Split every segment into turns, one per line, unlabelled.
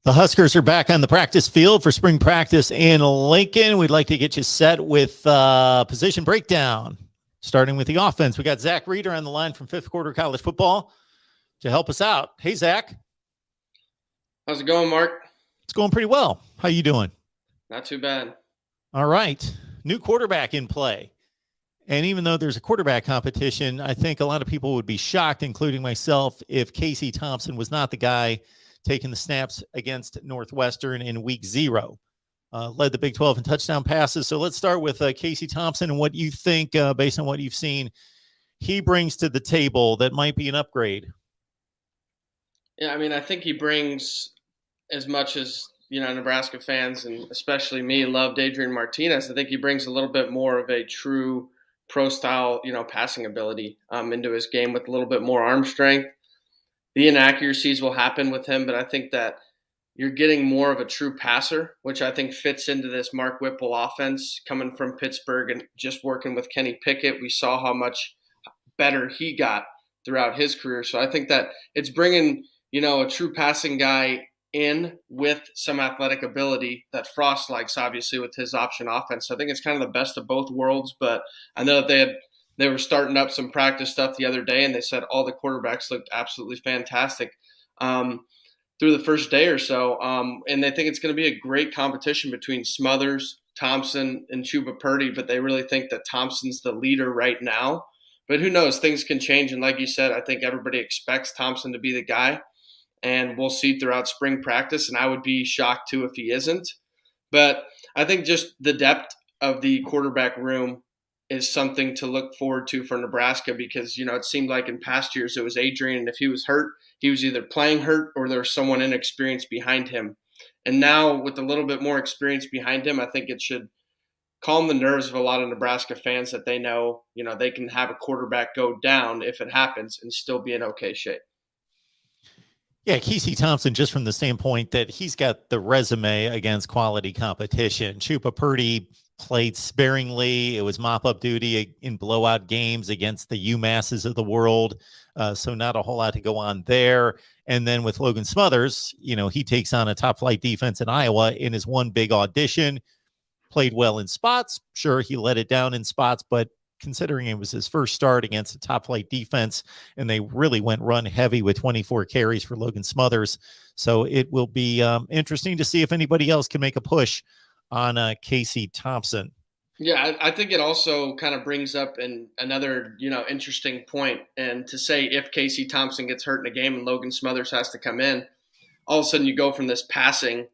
The Huskers are back on the practice field for spring practice in Lincoln. We'd like to get you set with position breakdown. Starting with the offense, we got Zach Reeder on the line from Fifth Quarter College Football to help us out. Hey, Zach.
How's it going, Mark?
It's going pretty well. How you doing?
Not too bad.
All right. New quarterback in play. And even though there's a quarterback competition, I think a lot of people would be shocked, including myself, if Casey Thompson was not the guy taking the snaps against Northwestern in week 0. Led the Big 12 in touchdown passes. So let's start with Casey Thompson and what you think, based on what you've seen, he brings to the table that might be an upgrade.
Yeah, I mean, I think he brings as much as, Nebraska fans and especially me loved Adrian Martinez. I think he brings a little bit more of a true pro style, passing ability into his game with a little bit more arm strength. The inaccuracies will happen with him, but I think that you're getting more of a true passer, which I think fits into this Mark Whipple offense coming from Pittsburgh and just working with Kenny Pickett. We saw how much better he got throughout his career. So I think that it's bringing, a true passing guy in with some athletic ability that Frost likes, obviously, with his option offense. So I think it's kind of the best of both worlds, but I know that they were starting up some practice stuff the other day, and they said all the quarterbacks looked absolutely fantastic through the first day or so. And they think it's going to be a great competition between Smothers, Thompson, and Chuba Purdy, but they really think that Thompson's the leader right now. But who knows? Things can change. And like you said, I think everybody expects Thompson to be the guy, and we'll see throughout spring practice. And I would be shocked, too, if he isn't. But I think just the depth of the quarterback room is something to look forward to for Nebraska because, it seemed like in past years it was Adrian, and if he was hurt, he was either playing hurt or there was someone inexperienced behind him. And now with a little bit more experience behind him, I think it should calm the nerves of a lot of Nebraska fans that they know, they can have a quarterback go down if it happens and still be in okay shape.
Yeah, Casey Thompson, just from the standpoint that he's got the resume against quality competition. Chuba Purdy played sparingly. It was mop-up duty in blowout games against the UMasses of the world. So not a whole lot to go on there. And then with Logan Smothers, he takes on a top-flight defense in Iowa in his one big audition. Played well in spots. Sure, he let it down in spots, but considering it was his first start against a top-flight defense, and they really went run heavy with 24 carries for Logan Smothers. So it will be interesting to see if anybody else can make a push on Casey Thompson.
Yeah, I think it also kind of brings up another, interesting point. And to say if Casey Thompson gets hurt in a game and Logan Smothers has to come in, all of a sudden you go from this passing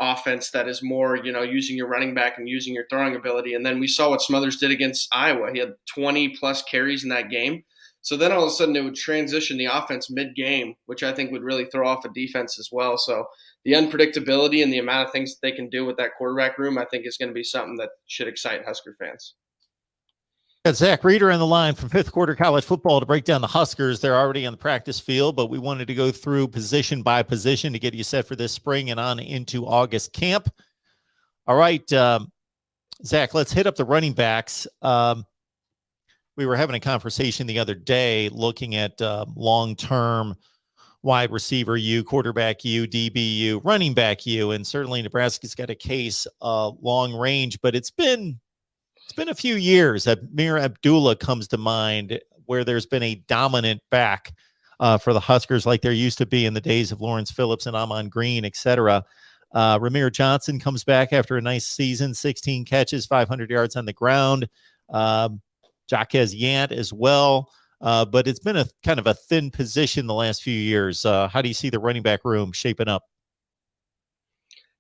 offense that is more, using your running back and using your throwing ability. And then we saw what Smothers did against Iowa. He had 20 plus carries in that game. So then all of a sudden it would transition the offense mid-game, which I think would really throw off a defense as well. So the unpredictability and the amount of things that they can do with that quarterback room, I think is going to be something that should excite Husker fans.
Got Zach Reeder on the line from Fifth Quarter College Football to break down the Huskers. They're already on the practice field, but we wanted to go through position by position to get you set for this spring and on into August camp. All right, Zach, let's hit up the running backs. We were having a conversation the other day looking at long-term wide receiver U, quarterback U, DB U, running back U, and certainly Nebraska's got a case long range, but it's been a few years. Amir Abdullah comes to mind where there's been a dominant back for the Huskers like there used to be in the days of Lawrence Phillips and Amon Green, etc. Ramir Johnson comes back after a nice season, 16 catches, 500 yards on the ground. Jaquez Yant as well. But it's been a kind of a thin position the last few years. How do you see the running back room shaping up?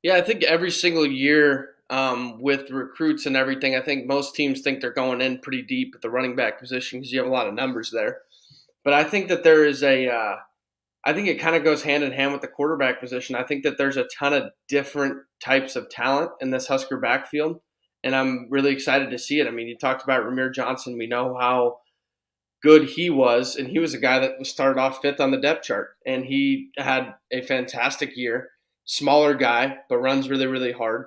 Yeah, I think every single year with recruits and everything, I think most teams think they're going in pretty deep at the running back position because you have a lot of numbers there. But I think that there is I think it kind of goes hand in hand with the quarterback position. I think that there's a ton of different types of talent in this Husker backfield, and I'm really excited to see it. I mean, you talked about Ramir Johnson. We know how good he was, and he was a guy that started off 5th on the depth chart, and he had a fantastic year. Smaller guy, but runs really, really hard.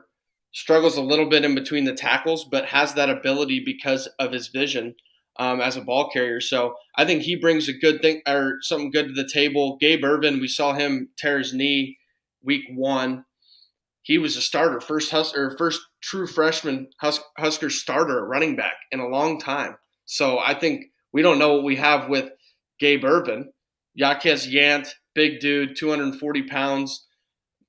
Struggles a little bit in between the tackles, but has that ability because of his vision as a ball carrier. So I think he brings a good thing or something good to the table. Gabe Ervin, we saw him tear his knee week 1, he was a starter, first true freshman Husker starter running back in a long time. So I think we don't know what we have with Gabe Ervin. Jaquez Yant, big dude, 240 pounds,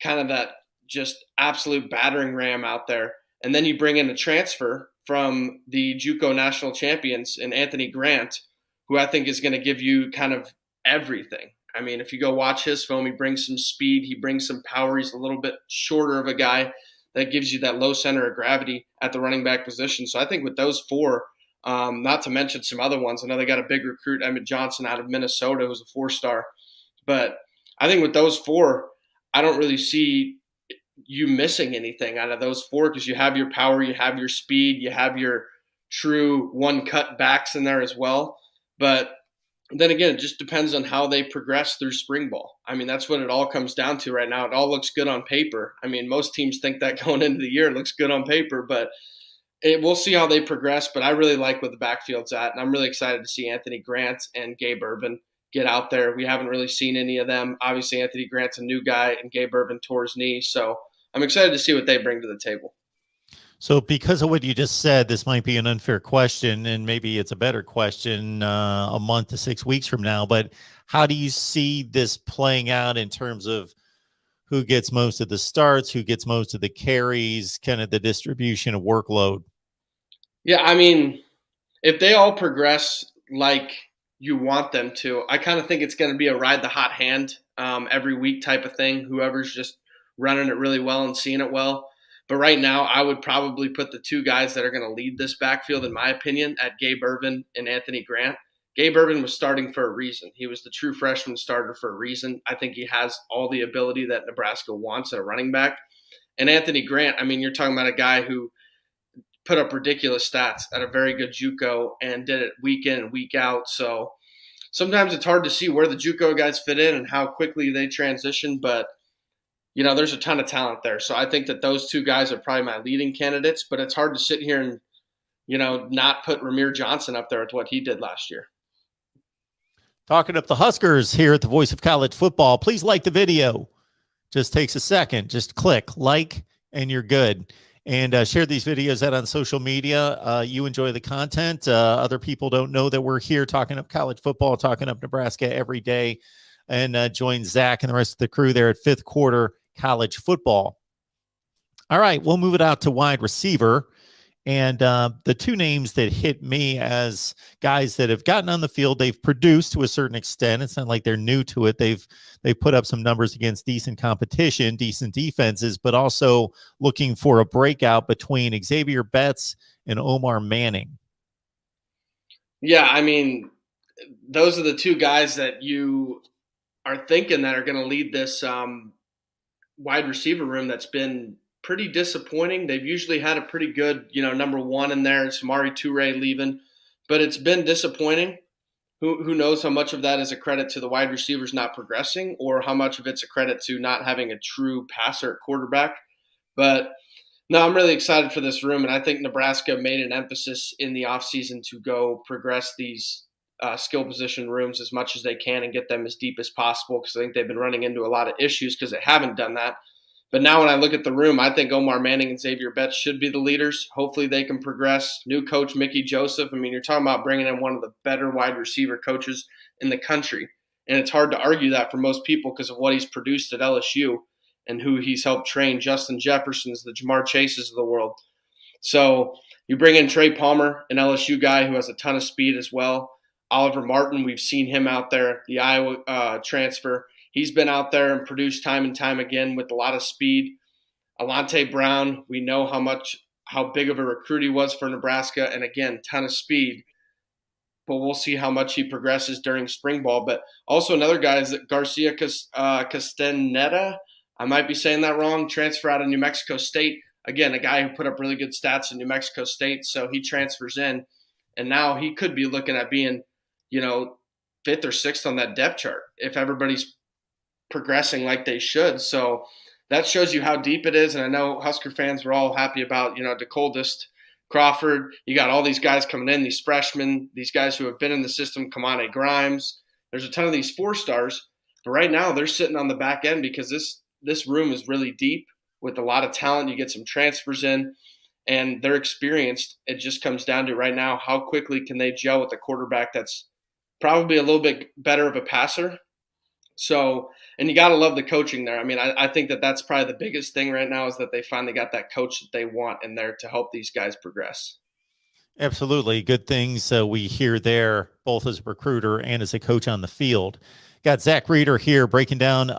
kind of that just absolute battering ram out there. And then you bring in a transfer from the JUCO national champions in Anthony Grant, who I think is going to give you kind of everything. I mean, if you go watch his film, he brings some speed, he brings some power. He's a little bit shorter of a guy that gives you that low center of gravity at the running back position. So I think with those 4, not to mention some other ones, I know they got a big recruit, Emmett Johnson out of Minnesota, who's a 4-star. But I think with those 4, I don't really see you missing anything out of those 4 because you have your power, you have your speed, you have your true one-cut backs in there as well. But then again, it just depends on how they progress through spring ball. I mean, that's what it all comes down to right now. It all looks good on paper. I mean, most teams think that going into the year, it looks good on paper, but we'll see how they progress. But I really like where the backfield's at, and I'm really excited to see Anthony Grant and Gabe Ervin get out there. We haven't really seen any of them. Obviously, Anthony Grant's a new guy, and Gabe Ervin tore his knee. So I'm excited to see what they bring to the table.
So because of what you just said, this might be an unfair question, and maybe it's a better question a month to 6 weeks from now. But how do you see this playing out in terms of who gets most of the starts, who gets most of the carries, kind of the distribution of workload?
Yeah, I mean, if they all progress like you want them to, I kind of think it's going to be a ride the hot hand every week type of thing. Whoever's just running it really well and seeing it well. But right now, I would probably put the 2 guys that are going to lead this backfield, in my opinion, at Gabe Ervin and Anthony Grant. Gabe Ervin was starting for a reason. He was the true freshman starter for a reason. I think he has all the ability that Nebraska wants at a running back. And Anthony Grant, I mean, you're talking about a guy who put up ridiculous stats at a very good JUCO and did it week in and week out. So sometimes it's hard to see where the JUCO guys fit in and how quickly they transition, but there's a ton of talent there. So I think that those 2 guys are probably my leading candidates, but it's hard to sit here and, not put Ramir Johnson up there with what he did last year.
Talking up the Huskers here at the Voice of College Football. Please like the video. Just takes a second. Just click like and you're good. And share these videos out on social media. You enjoy the content. Other people don't know that we're here talking up college football, talking up Nebraska every day. And join Zach and the rest of the crew there at Fifth Quarter College Football. All right, we'll move it out to wide receiver. And the 2 names that hit me as guys that have gotten on the field, they've produced to a certain extent. It's not like they're new to it. They've put up some numbers against decent competition, decent defenses, but also looking for a breakout between Xavier Betts and Omar Manning.
Yeah, I mean, those are the 2 guys that you are thinking that are going to lead this wide receiver room that's been pretty disappointing. They've usually had a pretty good, number 1 in there. Samari Toure leaving, but it's been disappointing. Who knows how much of that is a credit to the wide receivers not progressing or how much of it's a credit to not having a true passer at quarterback. But no, I'm really excited for this room, and I think Nebraska made an emphasis in the offseason to go progress these skill position rooms as much as they can and get them as deep as possible because I think they've been running into a lot of issues because they haven't done that. But now when I look at the room, I think Omar Manning and Xavier Betts should be the leaders. Hopefully they can progress. New coach Mickey Joseph. I mean, you're talking about bringing in one of the better wide receiver coaches in the country. And it's hard to argue that for most people because of what he's produced at LSU and who he's helped train, Justin Jefferson's, the Jamar Chases of the world. So you bring in Trey Palmer, an LSU guy who has a ton of speed as well. Oliver Martin, we've seen him out there, the Iowa transfer. He's been out there and produced time and time again with a lot of speed. Alante Brown, we know how big of a recruit he was for Nebraska, and again, ton of speed. But we'll see how much he progresses during spring ball. But also another guy is Garcia Castaneda. I might be saying that wrong. Transfer out of New Mexico State. Again, a guy who put up really good stats in New Mexico State, so he transfers in. And now he could be looking at being, 5th or 6th on that depth chart if everybody's progressing like they should. So that shows you how deep it is. And I know Husker fans were all happy about, DeColdest, Crawford. You got all these guys coming in, these freshmen, these guys who have been in the system, Kamane Grimes. There's a ton of these 4-stars. But right now they're sitting on the back end because this room is really deep with a lot of talent. You get some transfers in, and they're experienced. It just comes down to right now, how quickly can they gel with a quarterback that's probably a little bit better of a passer. So, and you got to love the coaching there. I mean, I think that that's probably the biggest thing right now is that they finally got that coach that they want in there to help these guys progress.
Absolutely. Good things we hear there, both as a recruiter and as a coach on the field. Got Zach Reeder here breaking down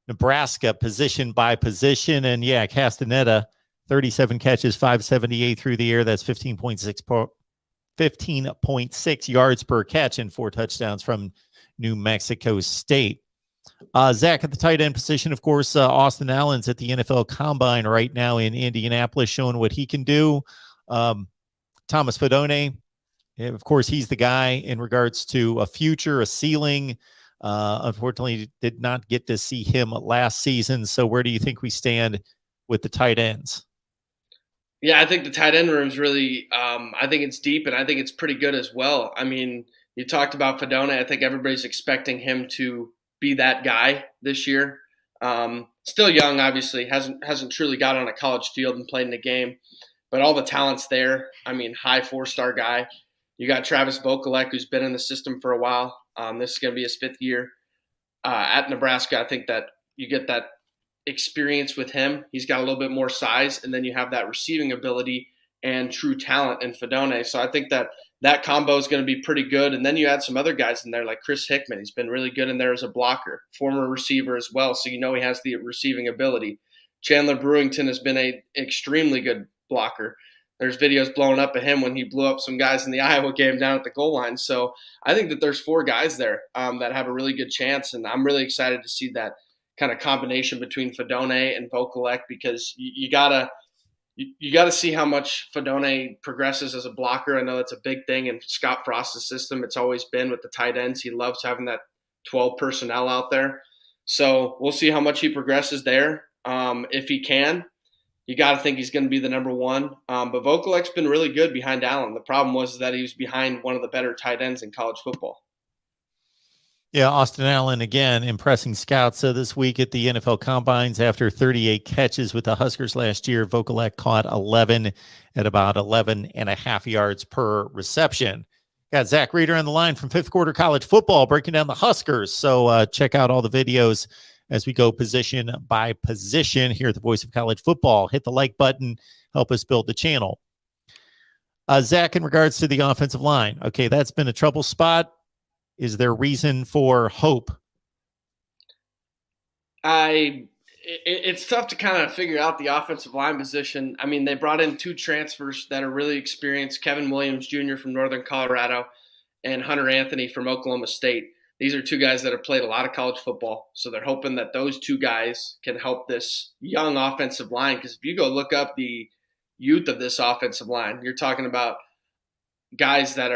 Nebraska position by position. And yeah, Castaneda, 37 catches, 578 through the air. That's 15.6 yards per catch and 4 touchdowns from New Mexico State. Zach, at the tight end position, of course, Austin Allen's at the NFL Combine right now in Indianapolis showing what he can do. Thomas Fedone, of course, he's the guy in regards to a future, a ceiling. Unfortunately, did not get to see him last season. So where do you think we stand with the tight ends?
Yeah, I think the tight end room is really, I think it's deep, and I think it's pretty good as well. I mean, you talked about Fedone. I think everybody's expecting him to be that guy this year. Still young, obviously, hasn't truly got on a college field and played in a game, but all the talent's there. I mean, high 4-star guy. You got Travis Vokalek, who's been in the system for a while. This is going to be his 5th year at Nebraska. I think that you get that experience with him. He's got a little bit more size, and then you have that receiving ability and true talent in Fedone. So I think that combo is going to be pretty good. And then you add some other guys in there like Chris Hickman. He's been really good in there as a blocker, former receiver as well. So you know he has the receiving ability. Chandler Brewington has been an extremely good blocker. There's videos blowing up of him when he blew up some guys in the Iowa game down at the goal line. So I think that there's 4 guys there that have a really good chance. And I'm really excited to see that kind of combination between Fedone and Vokalek, because you gotta see how much Fedone progresses as a blocker. I know that's a big thing in Scott Frost's system. It's always been with the tight ends. He loves having that 12 personnel out there. So we'll see how much he progresses there. If he can, you got to think he's going to be the number 1. But Vokalek's been really good behind Allen. The problem was that he was behind one of the better tight ends in college football.
Yeah, Austin Allen, again, impressing scouts this week at the NFL Combines. After 38 catches with the Huskers last year, Vokalek caught 11 at about 11.5 yards per reception. Got Zach Reeder on the line from Fifth Quarter College Football breaking down the Huskers. So check out all the videos as we go position by position here at the Voice of College Football. Hit the like button, help us build the channel. Zach, in regards to the offensive line, okay, that's been a trouble spot. Is there reason for hope?
It's tough to kind of figure out the offensive line position. I mean, they brought in 2 transfers that are really experienced, Kevin Williams Jr. from Northern Colorado and Hunter Anthony from Oklahoma State. These are 2 guys that have played a lot of college football, so they're hoping that those 2 guys can help this young offensive line, because if you go look up the youth of this offensive line, you're talking about guys that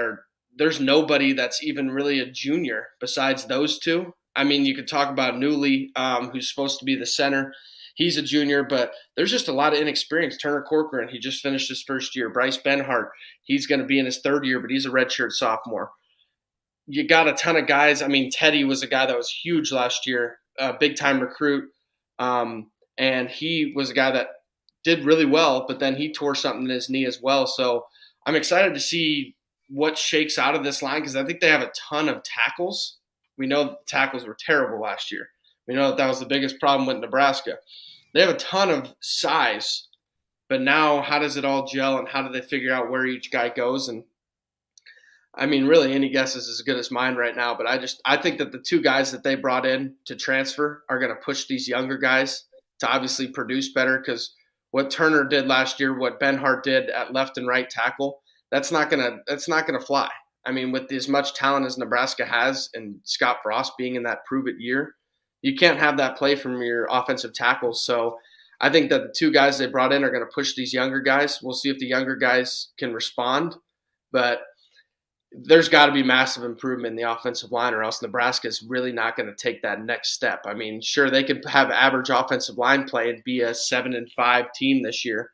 there's nobody that's even really a junior besides those 2. I mean, you could talk about Newley, who's supposed to be the center. He's a junior, but there's just a lot of inexperience. Turner Corcoran, he just finished his 1st year. Bryce Benhart, he's going to be in his 3rd year, but he's a redshirt sophomore. You got a ton of guys. I mean, Teddy was a guy that was huge last year, a big-time recruit, and he was a guy that did really well, but then he tore something in his knee as well. So I'm excited to see what shakes out of this line, because I think they have a ton of tackles. We know that the tackles were terrible last year. We know that was the biggest problem with Nebraska. They have a ton of size, but now how does it all gel, and how do they figure out where each guy goes? And I mean, really, any guess is as good as mine right now. But I think that the 2 guys that they brought in to transfer are going to push these younger guys to obviously produce better, because what Turner did last year, what Benhart did at left and right tackle, that's not gonna fly. I mean, with as much talent as Nebraska has, and Scott Frost being in that prove it year, you can't have that play from your offensive tackles. So I think that the 2 guys they brought in are going to push these younger guys. We'll see if the younger guys can respond, but there's got to be massive improvement in the offensive line, or else Nebraska is really not going to take that next step. I mean, sure, they could have average offensive line play and be a 7-5 team this year,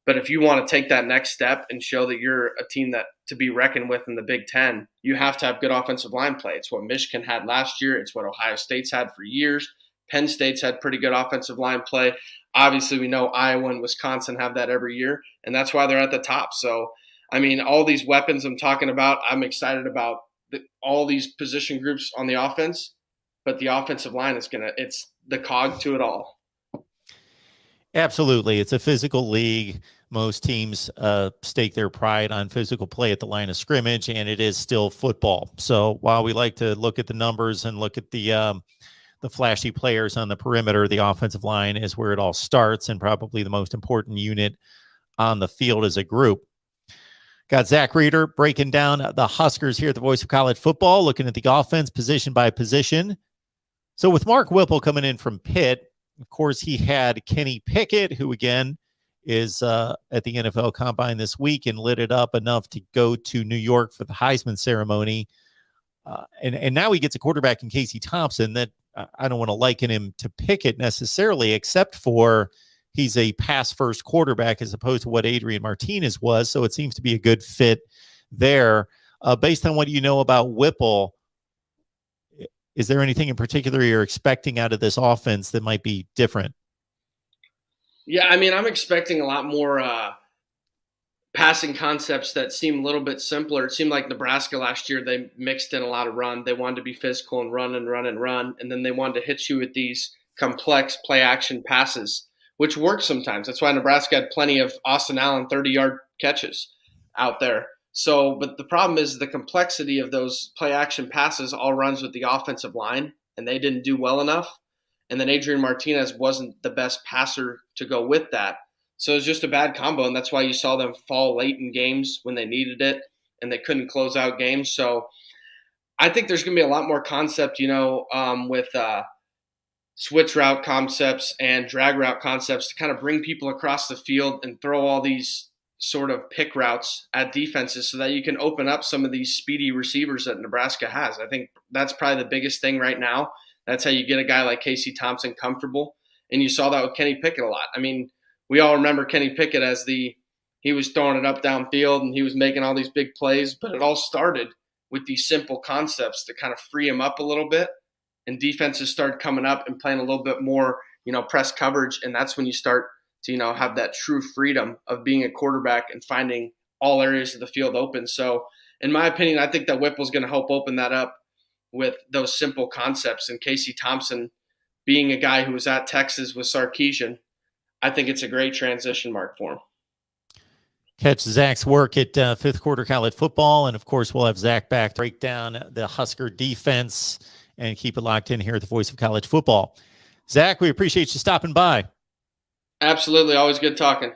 but if you want to take that next step and show that you're a team that to be reckoned with in the Big Ten, you have to have good offensive line play. It's what Michigan had last year. It's what Ohio State's had for years. Penn State's had pretty good offensive line play. Obviously, we know Iowa and Wisconsin have that every year, and that's why they're at the top. So, I mean, all these weapons I'm talking about, I'm excited about all these position groups on the offense, but the offensive line it's the cog to it all.
Absolutely. It's a physical league. Most teams stake their pride on physical play at the line of scrimmage, and it is still football. So while we like to look at the numbers and look at the flashy players on the perimeter, the offensive line is where it all starts and probably the most important unit on the field as a group. Got Zach Reeder breaking down the Huskers here at the Voice of College Football, looking at the offense position by position. So with Mark Whipple coming in from Pitt, of course, he had Kenny Pickett, who again is at the NFL Combine this week and lit it up enough to go to New York for the Heisman ceremony. And now he gets a quarterback in Casey Thompson that I don't want to liken him to Pickett necessarily, except for he's a pass-first quarterback as opposed to what Adrian Martinez was. So it seems to be a good fit there. Based on what you know about Whipple, is there anything in particular you're expecting out of this offense that might be different?
Yeah, I mean, I'm expecting a lot more passing concepts that seem a little bit simpler. It seemed like Nebraska last year, they mixed in a lot of run. They wanted to be physical and run and run and run, and then they wanted to hit you with these complex play-action passes, which works sometimes. That's why Nebraska had plenty of Austin Allen 30-yard catches out there. So, but the problem is the complexity of those play-action passes all runs with the offensive line, and they didn't do well enough. And then Adrian Martinez wasn't the best passer to go with that. So it was just a bad combo, and that's why you saw them fall late in games when they needed it, and they couldn't close out games. So I think there's going to be a lot more concept, with switch route concepts and drag route concepts to kind of bring people across the field and throw all these sort of pick routes at defenses so that you can open up some of these speedy receivers that Nebraska has. I think that's probably the biggest thing right now. That's how you get a guy like Casey Thompson comfortable. And you saw that with Kenny Pickett a lot. I mean, we all remember Kenny Pickett as he was throwing it up downfield and he was making all these big plays, but it all started with these simple concepts to kind of free him up a little bit. And defenses started coming up and playing a little bit more, press coverage. And that's when you start to, have that true freedom of being a quarterback and finding all areas of the field open. So in my opinion, I think that Whipple's going to help open that up with those simple concepts. And Casey Thompson being a guy who was at Texas with Sarkisian, I think it's a great transition mark for him.
Catch Zach's work at Fifth Quarter College Football. And of course, we'll have Zach back to break down the Husker defense and keep it locked in here at the Voice of College Football. Zach, we appreciate you stopping by.
Absolutely. Always good talking.